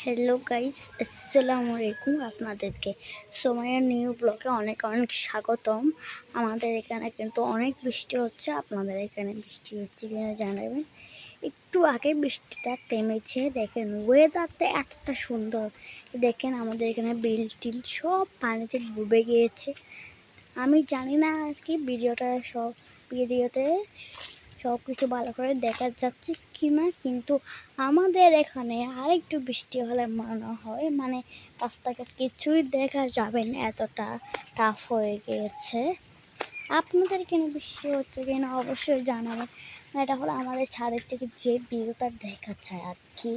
Hello guys, আসসালামু আলাইকুম। আপনাদেরকে সময়ের নিউ ব্লগে অনেক অনেক স্বাগতম। আমাদের এখানে কিন্তু অনেক বৃষ্টি হচ্ছে। আপনাদের এখানে বৃষ্টি হচ্ছে কিনা জানাবেন। একটু আগে বৃষ্টিটা থেমেছে। দেখেন ওয়েদারটা এতটা সুন্দর। দেখেন আমাদের এখানে বিল টিল সব পানিতে ডুবে গিয়েছে। আমি জানি না আর কি ভিডিওতে সব কিছু ভালো করে দেখা যাচ্ছে কি না, কিন্তু আমাদের এখানে আরেকটু বৃষ্টি হলে মনে হয় রাস্তাঘাট কিছুই দেখা যাবে না, এতটা টাফ হয়ে গিয়েছে। আপনাদের এখানে বৃষ্টি হচ্ছে কিনা অবশ্যই জানাবেন। এটা হলো আমাদের ছাদের থেকে যে ভিউটা দেখা যায় আর কি,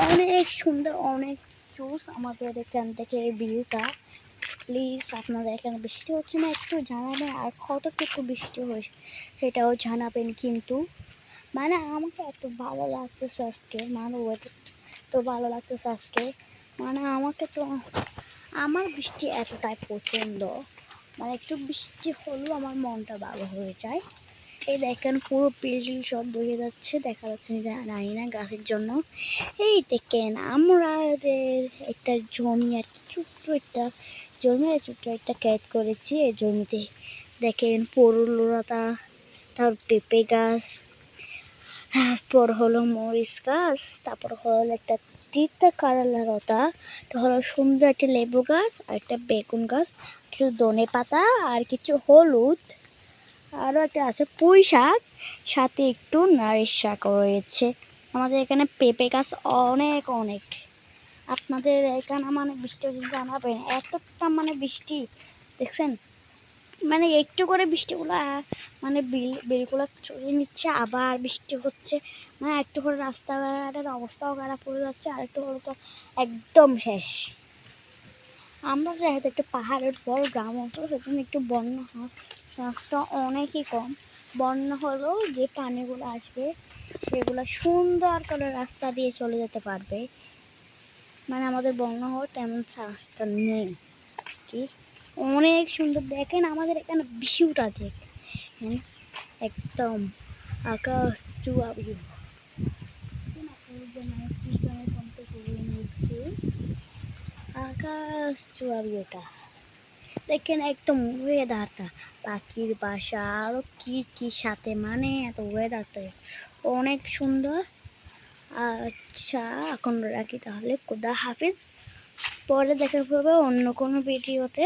অনেক সুন্দর, অনেক জোস আমাদের এখান থেকে এই ভিউটা। প্লিজ আপনাদের এখানে বৃষ্টি হচ্ছে না একটু জানাবেন, আর কতটুকু বৃষ্টি হয়েছে সেটাও জানাবেন। কিন্তু আমাকে এত ভালো লাগতেছে আজকে, ওয়েদার তো ভালো লাগতেছে আজকে। আমাকে তো আমার বৃষ্টি এতটাই পছন্দ, একটু বৃষ্টি হলেও আমার মনটা ভালো হয়ে যায়। এই দেখেন পুরো পিলটিল সব বয়ে যাচ্ছে, দেখা যাচ্ছে জানি না গাছের জন্য। এই দেখেন আমাদের একটা জমি আর কি, ছোট্ট একটা ক্ষেত করেছি। এই জমিতে দেখেন পরুলতা, তারপর পেঁপে গাছ, তারপর হলো মরিচ গাছ, তারপর হলো একটা তিতা কারালা লতা, হলো সুন্দর একটা লেবু গাছ, আর একটা বেগুন গাছ, কিছু ধনে পাতা, আর কিছু হলুদ, আরও একটা আছে পুঁই শাক, সাথে একটু নারিশ শাক রয়েছে। আমাদের এখানে পেঁপে গাছ অনেক অনেক। আপনাদের এখানে বৃষ্টি জানাবেন। এতটা বৃষ্টি দেখছেন, একটু করে বৃষ্টিগুলো বিলগুলো চড়িয়ে নিচ্ছে, আবার বৃষ্টি হচ্ছে। একটু করে রাস্তাঘাটের অবস্থাও খারাপ হয়ে যাচ্ছে, আর একটু হলে তো একদম শেষ। আমরা যেহেতু একটু পাহাড়ের পর গ্রাম অঞ্চল, সেখানে একটু বন্যা হয়, রাস্তা অনেকই কম। বন্যা হলেও যে পানিগুলো আসবে সেগুলো সুন্দর করে রাস্তা দিয়ে চলে যেতে পারবে। আমাদের বন্যা হওয়ার তেমন রাস্তা নেই কি। অনেক সুন্দর দেখেন আমাদের এখানে ভিউটা দেখেন, একদম আকাশ চুয়া ভিউ। আকাশ চুয়া ভিউটা দেখেন, একদম ওয়েদারটা, পাখির বাসা, আরও কি কি সাথে এত ওয়েদারটা অনেক সুন্দর। আচ্ছা এখন রাখি তাহলে, খোদা হাফিজ। পরে দেখা পাবে অন্য কোনো ভিডিওতে।